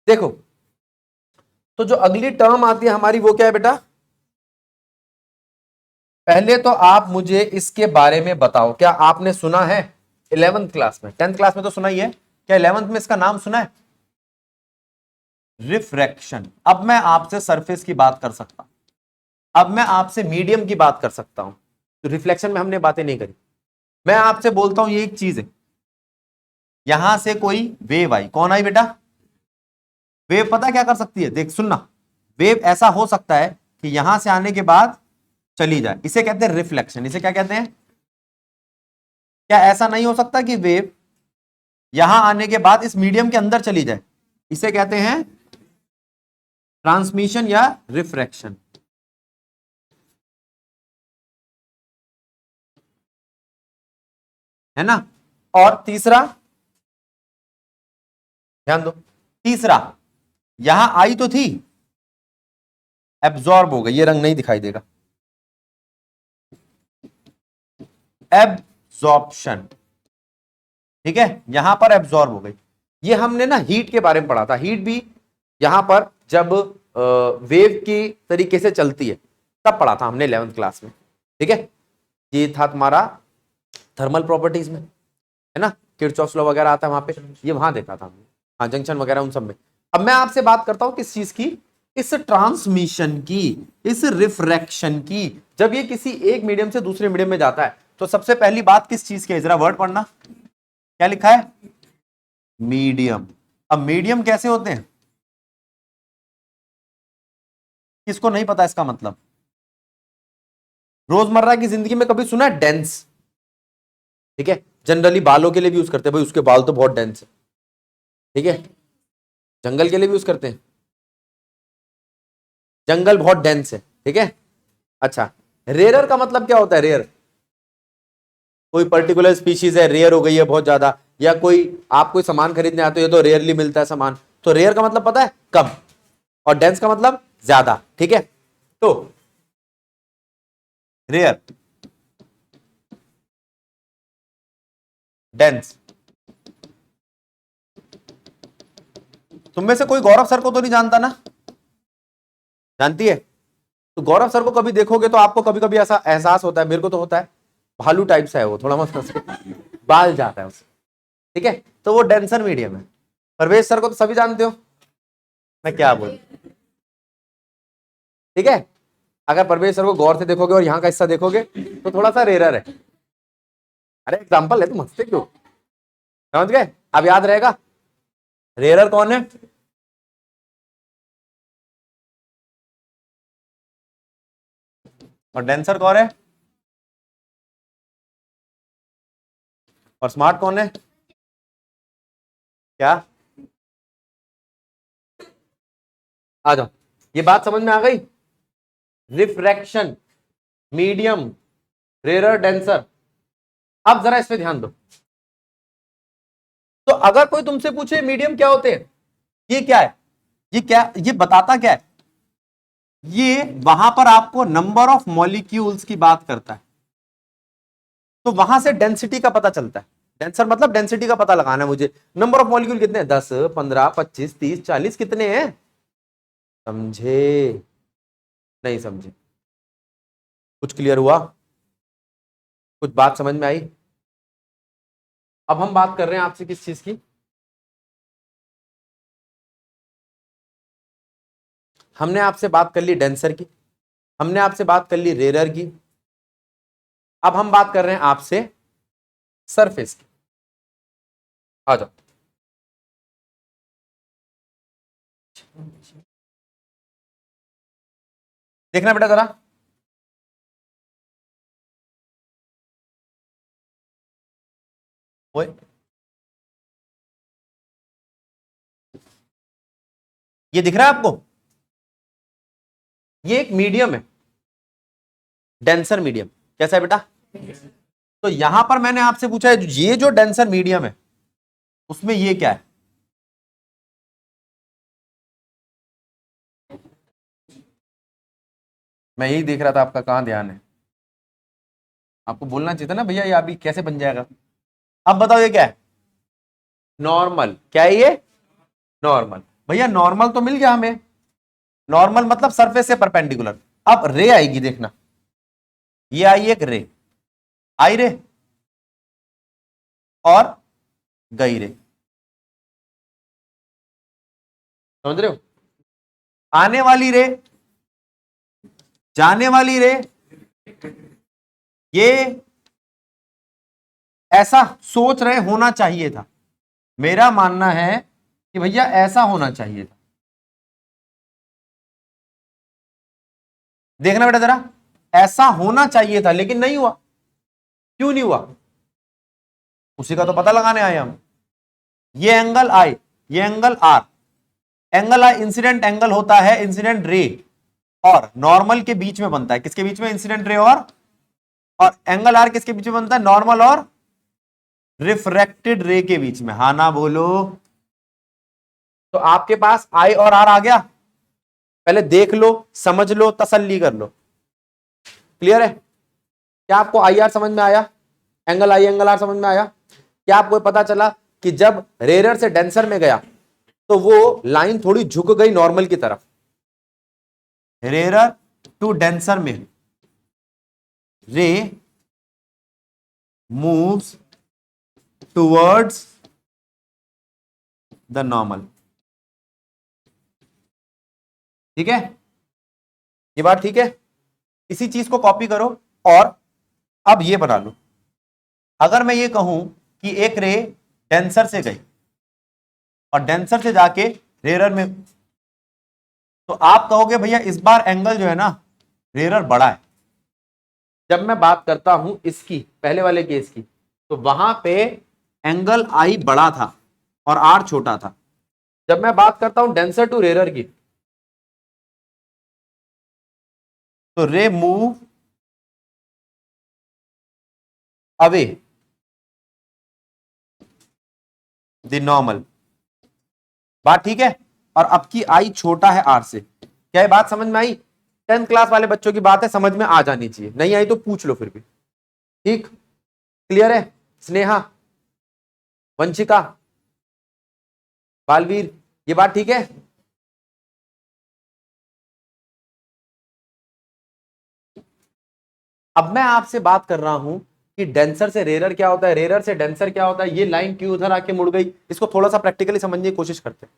देखो, तो जो अगली टर्म आती है हमारी वो क्या है बेटा? पहले तो आप मुझे इसके बारे में बताओ, क्या आपने सुना है 11th क्लास में? 10th क्लास में तो सुना ही है, क्या 11th में इसका नाम सुना है? रिफ्रैक्शन। अब मैं आपसे सरफेस की बात कर सकता हूं, अब मैं आपसे मीडियम की बात कर सकता हूं, तो रिफ्लेक्शन में हमने बातें नहीं करी। मैं आपसे बोलता हूं ये एक चीज है, यहां से कोई वेव आई, कौन आई बेटा? वेव पता क्या कर सकती है? देख सुनना, वेव ऐसा हो सकता है कि यहां से आने के बाद चली जाए, इसे कहते हैं रिफ्लेक्शन। इसे क्या कहते हैं? क्या ऐसा नहीं हो सकता कि वेव यहां आने के बाद इस मीडियम के अंदर चली जाए? इसे कहते हैं ट्रांसमिशन या रिफ्रैक्शन, है ना। और तीसरा, ध्यान दो, तीसरा, यहां आई तो थी, एब्जॉर्ब हो गई, ये रंग नहीं दिखाई देगा, एब्जॉर्प्शन, ठीक है, यहां पर एब्जॉर्ब हो गई। ये हमने ना हीट के बारे में पढ़ा था, हीट भी यहां पर जब वेव की तरीके से चलती है तब पढ़ा था हमने 11th क्लास में, ठीक है। ये था तुम्हारा थर्मल प्रॉपर्टीज में, है ना, किरचॉफ लॉ वगैरह आता है वहां पे, ये वहां देखा था हमने, हाँ, जंक्शन वगैरह उन सब में। अब मैं आपसे बात करता हूं किस चीज की? इस ट्रांसमिशन की, इस रिफ्रैक्शन की। जब ये किसी एक मीडियम से दूसरे मीडियम में जाता है तो सबसे पहली बात किस चीज की है? जरा वर्ड पढ़ना, क्या लिखा है? मीडियम। अब मीडियम कैसे होते हैं? किसको नहीं पता इसका मतलब? रोजमर्रा की जिंदगी में कभी सुना है डेंस? ठीक है, जनरली बालों के लिए भी यूज करते हैं, भाई उसके बाल तो बहुत डेंस है, ठीक है। जंगल के लिए भी यूज करते हैं, जंगल बहुत डेंस है, ठीक है। अच्छा, रेयर का मतलब क्या होता है? रेयर, कोई पर्टिकुलर स्पीशीज है, रेयर हो गई है बहुत ज्यादा, या कोई आप कोई सामान खरीदने आते हो तो रेयरली मिलता है सामान, तो रेयर का मतलब पता है? कम। और डेंस का मतलब ज्यादा, ठीक है। तो रेयर, डेंस, तुम में से कोई गौरव सर को तो नहीं जानता ना? जानती है? तो गौरव सर को कभी देखोगे तो आपको कभी कभी ऐसा एहसास होता है, मेरे को तो होता है, भालू टाइप सा है वो, थोड़ा मत बाल जाता है उससे, ठीक है, तो वो डेंसर मीडियम है। परवेश सर को तो सभी जानते हो, मैं क्या बोलूं, ठीक है। अगर परवेश सर को गौर से देखोगे और यहां का हिस्सा देखोगे तो थोड़ा सा रेयर है। अरे एग्जाम्पल है, तुम हंसते क्यों? समझ गए? अब याद रहेगा रेयरर कौन है? और डेंसर कौन है? और स्मार्ट कौन है? क्या? आ जाओ, ये बात समझ में आ गई? Refraction, medium, rarer, denser. अब जरा इस पे ध्यान दो। तो अगर कोई तुमसे पूछे मीडियम क्या होते हैं, ये क्या है, ये क्या, ये बताता क्या है? ये वहां पर आपको नंबर ऑफ मॉलिक्यूल्स की बात करता है, तो वहां से डेंसिटी का पता चलता है। डेंसर मतलब डेंसिटी का पता लगाना है मुझे, नंबर ऑफ मॉलिक्यूल कितने हैं, 10, 15, 25, 30, 40, कितने हैं? समझे? नहीं समझे? कुछ क्लियर हुआ? कुछ बात समझ में आई? अब हम बात कर रहे हैं आपसे किस चीज की? हमने आपसे बात कर ली डेंसर की, हमने आपसे बात कर ली रेयर की, अब हम बात कर रहे हैं आपसे सरफेस की। आ जाओ, देखना बेटा जरा, ओए ये दिख रहा है आपको? ये एक मीडियम है, डेंसर मीडियम। कैसा है बेटा? तो यहां पर मैंने आपसे पूछा है ये जो डेंसर मीडियम है उसमें ये क्या है? मैं यही देख रहा था, आपका कहां ध्यान है? आपको बोलना चाहिए था ना भैया, ये अभी कैसे बन जाएगा। अब बताओ ये क्या है? नॉर्मल। क्या है ये? नॉर्मल। भैया नॉर्मल तो मिल गया हमें, नॉर्मल मतलब सरफेस से परपेंडिकुलर। अब रे आएगी, देखना ये आई एक रे, आई रे और गई रे, समझ रहे हो? आने वाली रे, जाने वाली रे, ये ऐसा सोच रहे होना चाहिए था। मेरा मानना है कि भैया ऐसा होना चाहिए था। देखना बेटा जरा, ऐसा होना चाहिए था लेकिन नहीं हुआ। क्यों नहीं हुआ? उसी का तो पता लगाने आए हम। ये एंगल आई, ये angle R. Angle I incident angle होता है इंसिडेंट रे और नॉर्मल के बीच में बनता है। किसके बीच में? इंसिडेंट रे और एंगल आर किसके बीच में बनता है? नॉर्मल और रिफ्रैक्टेड रे के बीच में। हा ना बोलो। तो आपके पास आई और आर आ गया। पहले देख लो, समझ लो, तसल्ली कर लो। क्लियर है? क्या आपको आई आर समझ में आया? एंगल आई एंगल आर समझ में आया? क्या आपको पता चला कि जब रेयर से डेंसर में गया तो वो लाइन थोड़ी झुक गई नॉर्मल की तरफ? रेयर टू डेंसर में रे मूव्स टुवर्ड्स द नॉर्मल। ठीक है, ये बात ठीक है? इसी चीज को कॉपी करो और अब ये बना लो। अगर मैं ये कहूं कि एक रे डेंसर से गई और डेंसर से जाके रेयर में, तो आप कहोगे भैया इस बार एंगल जो है ना रेयर बड़ा है। जब मैं बात करता हूं इसकी, पहले वाले केस की, तो वहां पे एंगल आई बड़ा था और आर छोटा था। जब मैं बात करता हूं डेंसर टू रेयर की, तो रे मूव अवे द नॉर्मल। बात ठीक है? और अब की आई छोटा है आर से। क्या ये बात समझ में आई? 10th क्लास वाले बच्चों की बात है, समझ में आ जानी चाहिए। नहीं आई तो पूछ लो फिर भी। ठीक, क्लियर है? स्नेहा, वंशिका, बालवीर, ये बात ठीक है? अब मैं आपसे बात कर रहा हूं कि डेंसर से रेयर क्या होता है, रेयर से डेंसर क्या होता है, ये लाइन क्यों उधर आके मुड़ गई, इसको थोड़ा सा प्रैक्टिकली समझने की कोशिश करते हैं।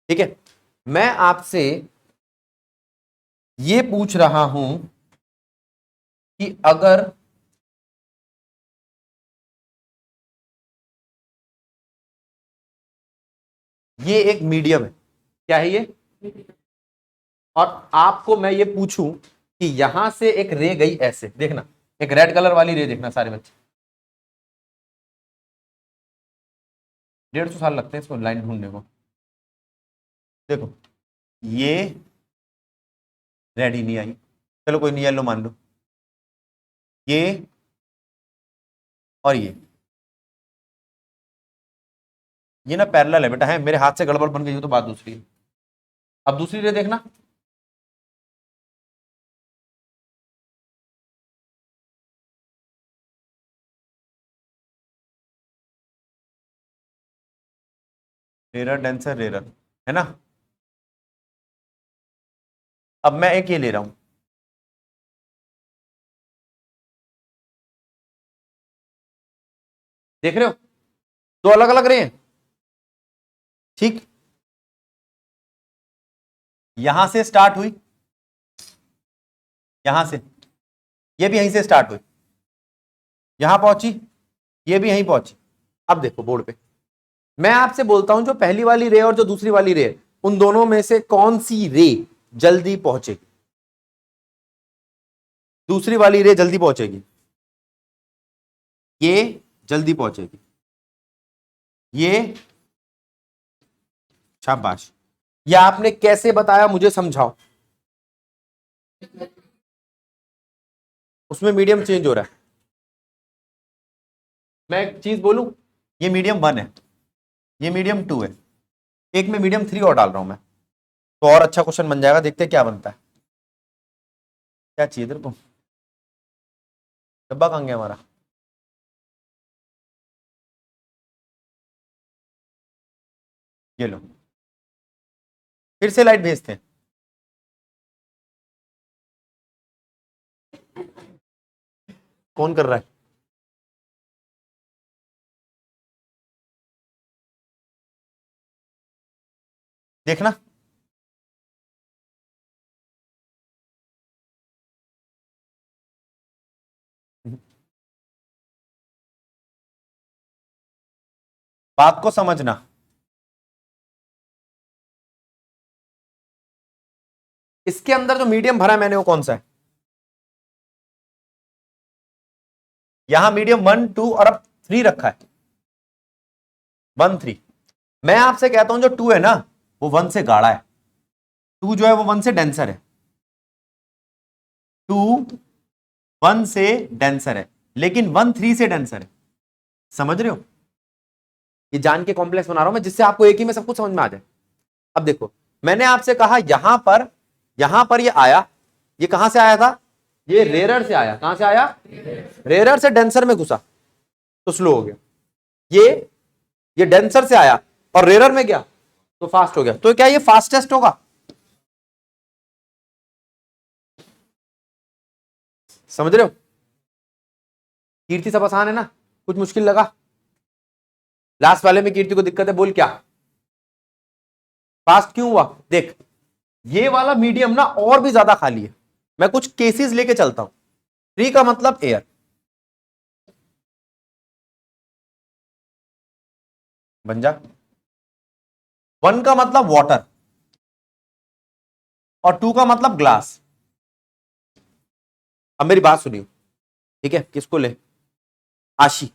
ठीक है, मैं आपसे ये पूछ रहा हूं कि अगर ये एक मीडियम है, क्या है ये? और आपको मैं ये पूछूं कि यहां से एक रे गई ऐसे, देखना एक रेड कलर वाली रे, देखना सारे बच्चे, 150 साल लगते हैं इसको लाइन ढूंढने को। देखो ये रेड ही नहीं आई, चलो कोई नहीं, येलो मान लो। ये और ये ना पैरेलल है बेटा, है मेरे हाथ से गड़बड़ बन गई हो तो बात दूसरी है। अब दूसरी रे देखना, रेयर डेंसर रेयर, है ना? अब मैं एक ये ले रहा हूं, देख रहे हो? दो अलग अलग रे हैं। ठीक, यहां से स्टार्ट हुई, यहां से, ये भी यहीं से स्टार्ट हुई, यहां पहुंची, ये भी यहीं पहुंची। अब देखो बोर्ड पे, मैं आपसे बोलता हूं जो पहली वाली रे और जो दूसरी वाली रे, उन दोनों में से कौन सी रे जल्दी पहुंचेगी? दूसरी वाली रे जल्दी पहुंचेगी, ये जल्दी पहुंचेगी, ये। शाबाश। ये आपने कैसे बताया मुझे समझाओ। उसमें मीडियम चेंज हो रहा है। मैं एक चीज बोलूं, ये मीडियम 1 है, ये मीडियम 2 है, एक में मीडियम 3 और डाल रहा हूं मैं, तो और अच्छा क्वेश्चन बन जाएगा। देखते हैं क्या बनता है। क्या चाहिए तेरे को? डब्बा कहां गया हमारा? ये लो। फिर से लाइट भेजते हैं। कौन कर रहा है? देखना। बात को समझना। इसके अंदर जो मीडियम भरा मैंने वो कौन सा है? यहां मीडियम 1 2 और अब 3 रखा है। 1 3। मैं आपसे कहता हूं जो 2 है ना वो 1 से गाढ़ा है। 2 जो है वो 1 से डेंसर है। 2 1 से डेंसर है, लेकिन 1 3 से डेंसर है। समझ रहे हो? ये जान के कॉम्प्लेक्स बना रहा हूं मैं, जिससे आपको एक ही में सब कुछ समझ में आ जाए। अब देखो, मैंने आपसे कहा यहां पर ये आया, ये कहां से आया था? ये रेरर से आया। कहां से आया? रेरर से डेंसर में घुसा तो स्लो हो गया। ये डेंसर से आया और रेरर में गया तो फास्ट हो गया। तो क्या ये फास्टेस्ट होगा? समझ रहे हो? कीर्ति सब आसान है ना? कुछ मुश्किल लगा? लास्ट वाले में कीर्ति को दिक्कत है, बोल क्या फास्ट क्यों हुआ? देख, ये वाला मीडियम ना और भी ज्यादा खाली है। मैं कुछ केसेस लेके चलता हूं। 3 का मतलब एयर, बन जा। 1 का मतलब वाटर और 2 का मतलब ग्लास। अब मेरी बात सुनियो, ठीक है? किसको ले? आशी।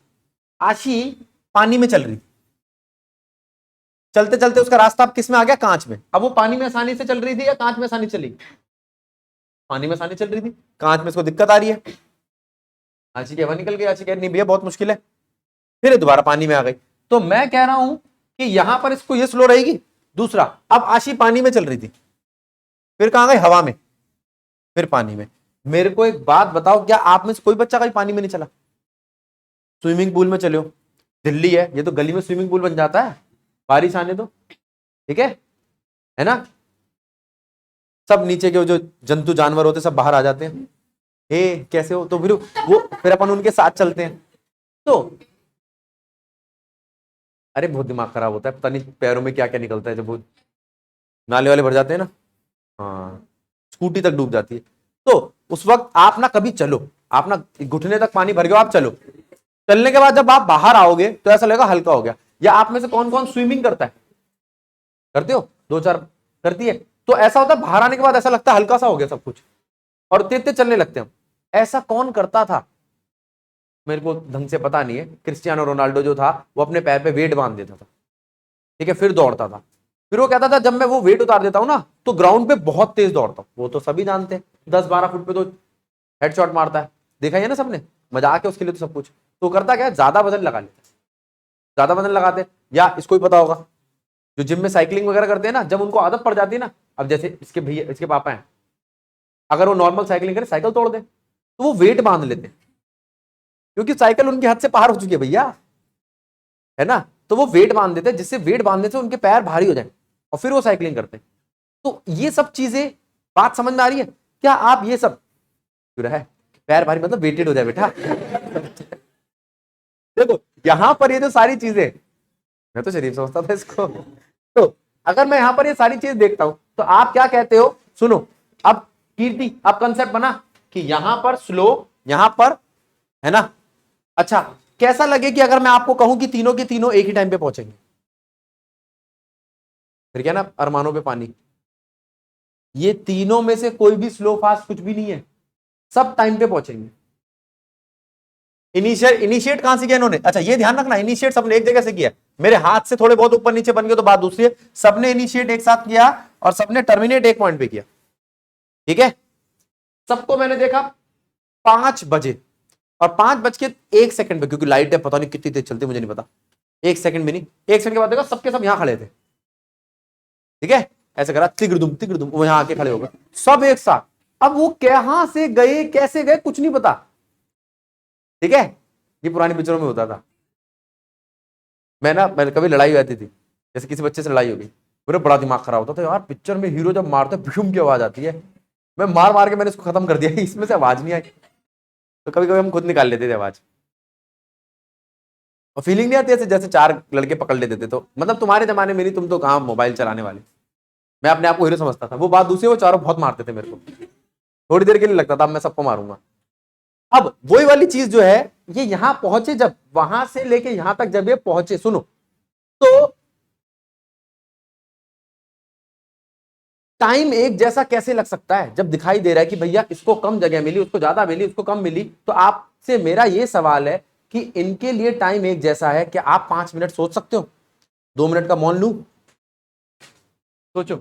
आशी पानी में चल रही थी, चलते चलते उसका रास्ता अब किस में आ गया? कांच में। अब वो पानी में आसानी से चल रही थी या कांच में आसानी चली? पानी में आसानी चल रही थी, कांच में इसको दिक्कत आ रही है। आशी की हवा निकल गई। आशी कह नहीं भैया बहुत मुश्किल है, फिर ये दोबारा पानी में आ गई। तो मैं कह रहा हूं कि यहां पर इसको ये स्लो रहेगी। दूसरा, अब आशी पानी में चल रही थी, फिर कहां गई? हवा में, फिर पानी में। मेरे को एक बात बताओ, क्या आप में से कोई बच्चा कहीं पानी में नहीं चला? स्विमिंग पूल में चलो, दिल्ली है, ये तो गली में स्विमिंग पूल बन जाता है बारिश आने दो, ठीक है ना? सब नीचे के जो जंतु जानवर होते सब बाहर आ जाते हैं। हे कैसे हो? तो फिर अपन उनके साथ चलते हैं। तो अरे बहुत दिमाग खराब होता है, पता नहीं पैरों में क्या क्या निकलता है जब वो नाले वाले भर जाते हैं ना। हाँ, स्कूटी तक डूब जाती है। तो उस वक्त आप ना कभी चलो, आप ना घुटने तक पानी भर गया, आप चलो। चलने के बाद जब आप बाहर आओगे तो ऐसा लगेगा हल्का हो गया। या आप में से कौन कौन स्विमिंग करता है? करते हो? 2 4 करती है। तो ऐसा होता है बाहर आने के बाद ऐसा लगता है हल्का सा हो गया सब कुछ, और तेज तेज चलने लगते हैं। ऐसा कौन करता था? मेरे को ढंग से पता नहीं है। क्रिस्टियानो रोनाल्डो जो था वो अपने पैर पे वेट बांध देता था, ठीक है, फिर दौड़ता था। फिर वो कहता था जब मैं वो वेट उतार देता हूं ना तो ग्राउंड पे बहुत तेज दौड़ता हूं। वो तो सभी जानते हैं, 10 12 फुट पे तो हेडशॉट मारता है, देखा ही है ना सबने। मजाक है उसके लिए तो सब कुछ। तो करता क्या है, ज्यादा वजन लगा लेते, ज्यादा वजन लगाते। या इसको ही पता होगा, जो जिम में साइकिलिंग वगैरह करते हैं ना, जब उनको आदत पड़ जाती है ना, अब जैसे इसके भैया, इसके पापा हैं, अगर वो नॉर्मल साइकिलिंग करे साइकिल तोड़ दे तो वो वेट बांध लेते, क्योंकि साइकिल उनके हाथ से पार हो चुकी है भैया, है ना? तो वो वेट बांध देते, जिससे वेट बांधने से उनके पैर भारी हो जाए और फिर वो साइकिलिंग करते। तो ये सब चीजें, बात समझ में आ रही है? क्या आप ये सब क्यों रहा है? पैर भारी मतलब वेटेड हो जाए बेटा। देखो यहां पर ये जो सारी चीजें, मैं तो शरीफ समझता था इसको। तो अगर मैं यहां पर ये सारी चीज देखता हूं तो आप क्या कहते हो? सुनो, अब कीर्ति, अब कंसेप्ट बना कि यहां पर स्लो, यहां पर, है ना? अच्छा, कैसा लगे कि अगर मैं आपको कहूं कि तीनों के तीनों एक ही टाइम पे पहुंचेंगे? फिर क्या ना, अरमानों पे पानी। ये तीनों में से कोई भी स्लो फास्ट कुछ भी नहीं है, सब टाइम पे पहुंचेंगे। इनिशिएट कहां से किया इन्होंने? अच्छा ये ध्यान रखना, इनिशिएट सबने एक जगह से किया। मेरे हाथ से थोड़े बहुत ऊपर नीचे बन गए तो बात दूसरी है। सबने इनिशिएट एक साथ किया और सबने टर्मिनेट एक पॉइंट पे किया, ठीक है? सबको मैंने देखा 5 बजे और 5 बज के 1 सेकंड पे, क्योंकि लाइट है पता नहीं कितनी तेज चलती मुझे नहीं पता, 1 सेकंड भी नहीं, 1 सेकंड के बाद देखा सबके सब यहां खड़े थे, ठीक है? ऐसे करा तिगड़ुम वो यहां आके खड़े हो गए सब एक साथ। अब वो कहां से गए, कैसे गए, कुछ नहीं पता, ठीक है? ये पुरानी पिक्चरों में होता था। मैं कभी लड़ाई हो जाती थी, जैसे किसी बच्चे से लड़ाई हो गई, मेरा बड़ा दिमाग खराब होता था यार, पिक्चर में हीरो जब मारते भूम की आवाज आती है, मैं मार मार के मैंने इसको खत्म कर दिया, इसमें से आवाज नहीं आई। तो कभी कभी हम खुद निकाल लेते थे आवाज, और फीलिंग नहीं आती ऐसे जैसे चार लड़के पकड़ लेते थे। तो मतलब तुम्हारे जमाने में नहीं, तुम तो कहाँ मोबाइल चलाने वाले। मैं अपने आप को हीरो समझता था, वो बात दूसरी, वो चारों बहुत मारते थे मेरे को, थोड़ी देर के लिए लगता था अब मैं सबको मारूंगा। अब वही वाली चीज जो है, ये यहां पहुंचे, जब वहां से लेके यहां तक जब ये पहुंचे, सुनो, तो टाइम एक जैसा कैसे लग सकता है जब दिखाई दे रहा है कि भैया इसको कम जगह मिली, उसको ज्यादा मिली, उसको कम मिली। तो आपसे मेरा ये सवाल है कि इनके लिए टाइम एक जैसा है, क्या आप 5 मिनट सोच सकते हो? 2 मिनट का मौन लू, सोचो।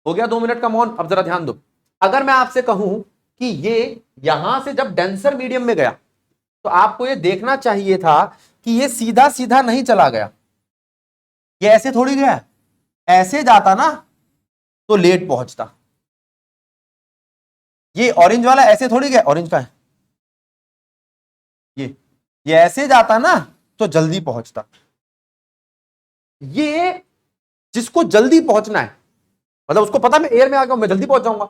हो गया 2 मिनट का मौन। अब जरा ध्यान दो, अगर मैं आपसे कहूं कि ये यहां से जब डेंसर मीडियम में गया, तो आपको ये देखना चाहिए था कि ये सीधा सीधा नहीं चला गया, ये ऐसे थोड़ी गया, ऐसे जाता ना तो लेट पहुंचता। ये ऑरेंज वाला ऐसे थोड़ी गया, ऑरेंज का है ये ऐसे जाता ना तो जल्दी पहुंचता। ये जिसको जल्दी पहुंचना है, मतलब उसको पता मैं एयर में आ गया, मैं जल्दी पहुंच जाऊंगा,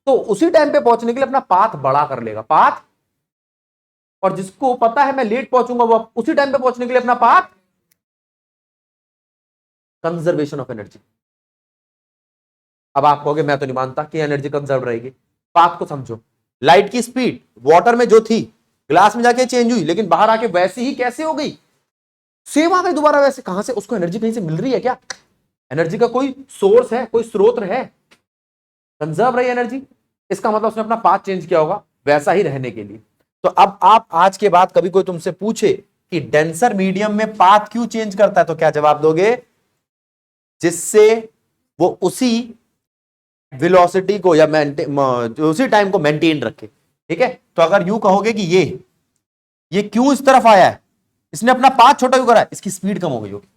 तो उसी टाइम पे पहुंचने के लिए अपना पाथ बड़ा कर लेगा, पाथ। और जिसको पता है मैं लेट पहुंचूंगा, वो उसी टाइम पे पहुंचने के लिए अपना पाथ, कंजर्वेशन ऑफ एनर्जी। अब आप कहोगे मैं तो नहीं मानता कि एनर्जी कंजर्व रहेगी। पाथ को समझो, लाइट की स्पीड वाटर में जो थी, ग्लास में जाके चेंज हुई, लेकिन बाहर आके वैसी ही कैसे हो गई, सेम आ गई दोबारा वैसे। कहां से? उसको एनर्जी कहीं से मिल रही है क्या? एनर्जी का कोई सोर्स है, कोई स्रोत है, कंजर्व रही एनर्जी। इसका मतलब उसने अपना पाथ चेंज किया होगा वैसा ही रहने के लिए। तो अब आप आज के बाद कभी कोई तुमसे पूछे कि डेंसर मीडियम में पाथ क्यों चेंज करता है, तो क्या जवाब दोगे? जिससे वो उसी वेलोसिटी को या उसी टाइम को मेंटेन रखे। ठीक है, तो अगर यूं कहोगे कि ये क्यों इस तरफ आया है, इसने अपना पाथ छोटा क्यों करा है, इसकी स्पीड कम हो गई होगी,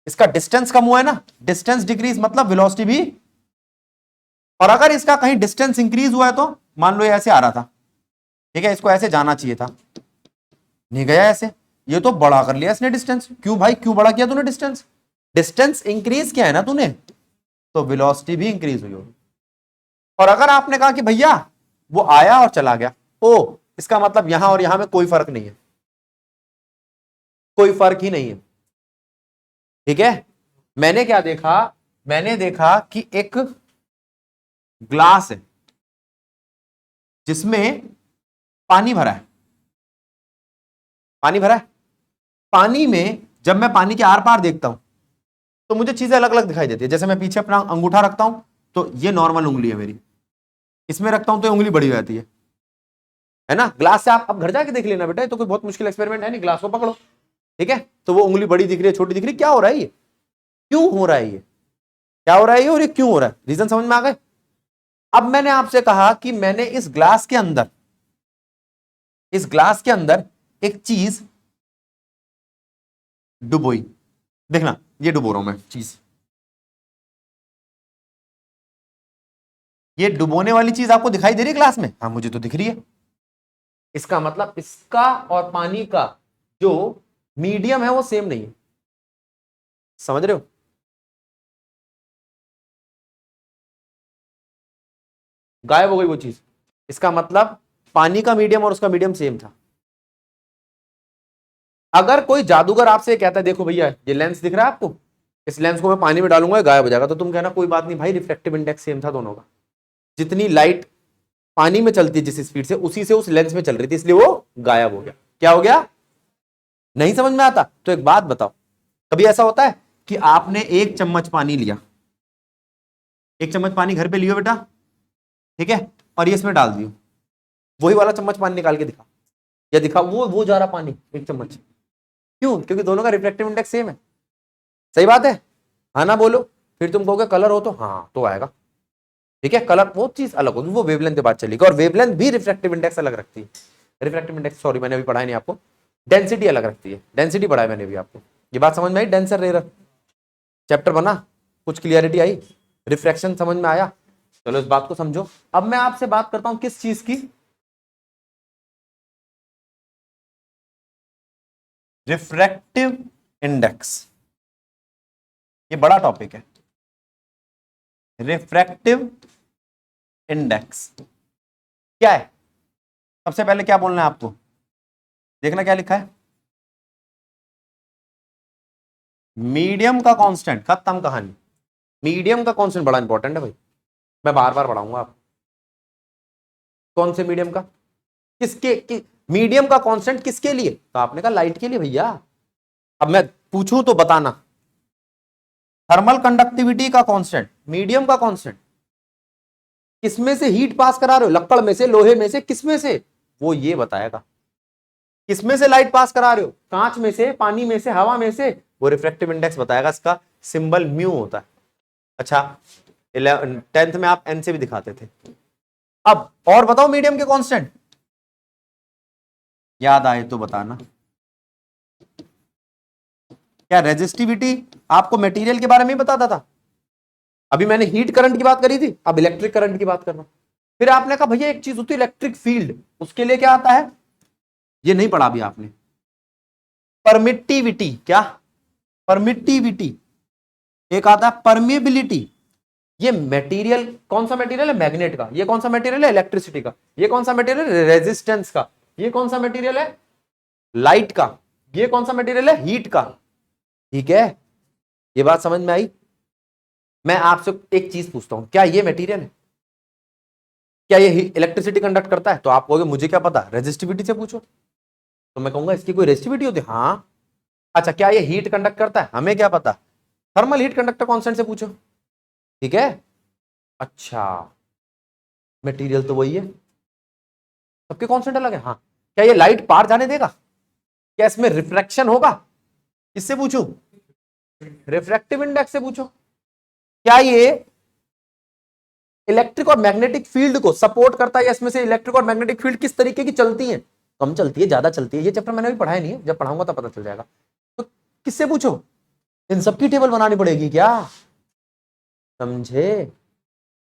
इसका डिस्टेंस कम हुआ है ना, डिस्टेंस डिक्रीज मतलब वेलोसिटी भी। और अगर इसका कहीं डिस्टेंस इंक्रीज हुआ है, तो मान लो ये ऐसे आ रहा था, ठीक है, इसको ऐसे जाना चाहिए था, नहीं गया ऐसे, ये तो बड़ा कर लिया इसने डिस्टेंस। क्यों भाई, क्यों बड़ा किया तूने डिस्टेंस? डिस्टेंस इंक्रीज किया है ना तूने, तो वेलोसिटी भी इंक्रीज हुई होगी। और अगर आपने कहा कि भैया वो आया और चला गया, ओ इसका मतलब यहां और यहां में कोई फर्क नहीं है, कोई फर्क ही नहीं है। ठीक है, मैंने क्या देखा, मैंने देखा कि एक ग्लास है जिसमें पानी भरा है, पानी भरा है, पानी में जब मैं पानी के आर पार देखता हूं तो मुझे चीजें अलग अलग दिखाई देती है। जैसे मैं पीछे अपना अंगूठा रखता हूं तो ये नॉर्मल उंगली है मेरी, इसमें रखता हूं तो उंगली बड़ी हो जाती है ना। ग्लास से आप अब घर जाके देख लेना बेटा, तो कोई बहुत मुश्किल एक्सपेरिमेंट है नहीं, ग्लास को पकड़ो, ठीक है, तो वो उंगली बड़ी दिख रही है, छोटी दिख रही है, क्या हो रहा है ये, क्यों हो रहा है ये, क्या हो रहा है ये, और ये क्यों हो रहा है, रीजन समझ में आ गए? अब मैंने आपसे कहा कि मैंने इस ग्लास के अंदर, इस ग्लास के अंदर एक चीज डुबोई, देखना ये डुबो रहा हूं मैं चीज, ये डुबोने वाली चीज आपको दिखाई दे रही है ग्लास में? हाँ मुझे तो दिख रही है। इसका मतलब इसका और पानी का जो मीडियम है वो सेम नहीं है, समझ रहे हो? गायब हो गई वो चीज, इसका मतलब पानी का मीडियम और उसका मीडियम सेम था। अगर कोई जादूगर आपसे कहता है देखो भैया ये लेंस दिख रहा है आपको, इस लेंस को मैं पानी में डालूंगा ये गायब हो जाएगा, तो तुम कहना कोई बात नहीं भाई, रिफ्लेक्टिव इंडेक्स सेम था दोनों का, जितनी लाइट पानी में चलती है जिस स्पीड से, उसी से उस लेंस में चल रही थी, इसलिए वो गायब हो गया। क्या हो गया? नहीं समझ में आता? तो एक बात बताओ, कभी ऐसा होता है कि आपने एक चम्मच पानी लिया, एक चम्मच पानी घर पे लियो बेटा, ठीक है, और ये इसमें डाल दियो, वही वाला चम्मच पानी निकाल के दिखा, या दिखा वो जा रहा पानी एक चम्मच, क्यों? क्योंकि दोनों का रिफ्लेक्टिव इंडेक्स सेम है। सही बात है, हाँ ना बोलो। फिर तुम कहोगे कलर हो, तो हाँ तो आएगा, ठीक है, कलर वो चीज अलग होगी, वो वेवलेंथ की बात चलेगी, और वेवलेंथ भी रिफ्लेक्टिव इंडेक्स अलग रखती है। रिफ्लेक्टिव इंडेक्स सॉरी मैंने अभी पढ़ाया नहीं आपको, डेंसिटी अलग रखती है, डेंसिटी पढ़ाया मैंने भी आपको। ये बात समझ में आई? डेंसर रेयर चैप्टर बना, कुछ क्लियरिटी आई, रिफ्रैक्शन समझ में आया? चलो इस बात को समझो। अब मैं आपसे बात करता हूं किस चीज की, रिफ्रैक्टिव इंडेक्स। ये बड़ा टॉपिक है, रिफ्रैक्टिव इंडेक्स क्या है। सबसे पहले क्या बोलना है आपको, देखना क्या लिखा है, मीडियम का कांस्टेंट, खत्म कहानी। मीडियम का कांस्टेंट बड़ा इंपॉर्टेंट है भाई, मैं बार बार पढ़ाऊंगा आप। कौन से मीडियम का, मीडियम का कांस्टेंट किसके लिए, तो आपने कहा लाइट के लिए भैया। अब मैं पूछूं तो बताना, थर्मल कंडक्टिविटी का कांस्टेंट, मीडियम का कांस्टेंट, किसमें से हीट पास करा रहे हो, लक्कड़ में से, लोहे में से, किसमें से, वो ये बताएगा। किसमें से लाइट पास करा रहे हो, कांच में से, पानी में से, हवा में से, वो रिफ्रैक्टिव इंडेक्स बताएगा। इसका सिंबल म्यू होता है। अच्छा 10th में आप एन से भी दिखाते थे। अब और बताओ मीडियम के कांस्टेंट, याद आए तो बताना। क्या रेजिस्टिविटी आपको मटेरियल के बारे में बताता था, अभी मैंने हीट करंट की बात करी थी, अब इलेक्ट्रिक करंट की बात कर रहा हूं। फिर आपने कहा भैया एक चीज होती है इलेक्ट्रिक फील्ड, उसके लिए क्या आता है, ये नहीं पढ़ा अभी आपने, परमिटिविटी। क्या परमिटिविटी, एक आता है परमिएबिलिटी। ये मटेरियल कौन सा मटेरियल है, मैग्नेट का। ये कौन सा मटेरियल है, इलेक्ट्रिसिटी का। ये कौन सा मटेरियल है, रेजिस्टेंस का। ये कौन सा मटेरियल है, लाइट का। ये कौन सा मटेरियल है, हीट का। ठीक है, ये बात समझ में आई। मैं आपसे एक चीज पूछता हूं, क्या ये मटेरियल है, क्या ये इलेक्ट्रिसिटी कंडक्ट करता है, तो आप कहोगे मुझे क्या पता, रेजिस्टिविटी से पूछो। तो मैं कहूंगा इसकी कोई रेजिस्टिविटी होती है, हाँ। अच्छा क्या ये हीट कंडक्ट करता है, हमें क्या पता, थर्मल हीट कंडक्टर कांस्टेंट से पूछो। ठीक है, अच्छा मटेरियल तो वही है, सबके कांस्टेंट अलग है। हाँ, क्या ये लाइट पार जाने देगा, क्या इसमें रिफ्रैक्शन होगा, किससे पूछूं, रिफ्रैक्टिव इंडेक्स से पूछो। क्या ये इलेक्ट्रिक और मैग्नेटिक फील्ड को सपोर्ट करता है, या इसमें से इलेक्ट्रिक और मैग्नेटिक फील्ड किस तरीके की चलती है, कम चलती है, ज्यादा चलती है। ये चैप्टर मैंने अभी पढ़ाया नहीं है, जब पढ़ाऊंगा तब पता चल जाएगा। तो किससे पूछो, इन सबकी टेबल बनानी पड़ेगी क्या, समझे।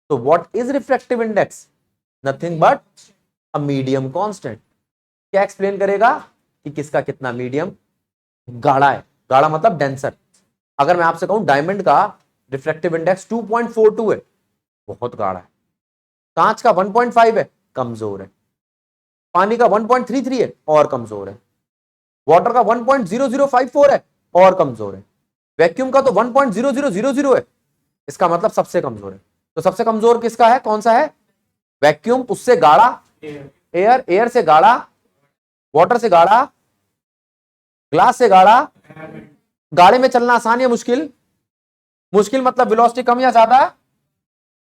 तो what is refractive index, nothing but a medium constant. क्या एक्सप्लेन करेगा कि किसका कितना मीडियम गाढ़ा है, गाढ़ा मतलब डेंसर। अगर मैं आपसे कहूं डायमंड का रिफ्रैक्टिव इंडेक्स 2.42 है, बहुत गाढ़ा है। कांच का 1.5 है, कमजोर है। पानी का 1.33 है, और कमजोर है। वाटर का 1.0054 है, और कमजोर है। वैक्यूम का तो 1.0000 है, इसका मतलब सबसे कमजोर है। तो सबसे कमजोर किसका है, कौन सा है, वैक्यूम। उससे गाढ़ा एयर, एयर से गाढ़ा वाटर, से गाढ़ा ग्लास, से गाढ़ा। गाड़ी में चलना आसान या मुश्किल, मुश्किल मतलब वेलोसिटी कम या ज्यादा।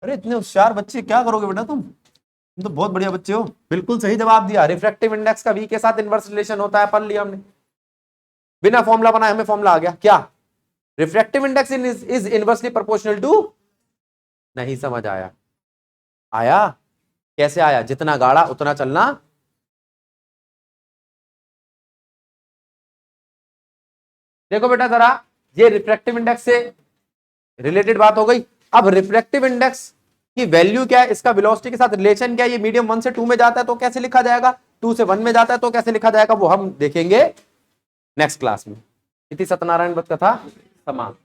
अरे इतने होशियार बच्चे, क्या करोगे बेटा तुम तो बहुत बढ़िया बच्चे हो। बिल्कुल सही जवाब दिया, रिफ्रैक्टिव इंडेक्स का वी के साथ इनवर्स रिलेशन होता है, पढ़ लिया हमने, बिना फॉर्मूला बनाए हमें फॉर्मूला आ गया। क्या refractive index is inversely proportional to, नहीं समझ आया, आया कैसे आया, जितना गाढ़ा उतना चलना। देखो बेटा जरा, ये रिफ्रैक्टिव इंडेक्स से रिलेटेड बात हो गई। अब रिफ्रैक्टिव इंडेक्स की वैल्यू क्या है, इसका वेलोसिटी के साथ रिलेशन क्या है, ये मीडियम 1 से 2 में जाता है तो कैसे लिखा जाएगा, 2 से 1 में जाता है तो कैसे लिखा जाएगा, वो हम देखेंगे नेक्स्ट क्लास में। इति सत्यनारायण व्रत कथा समाप्त।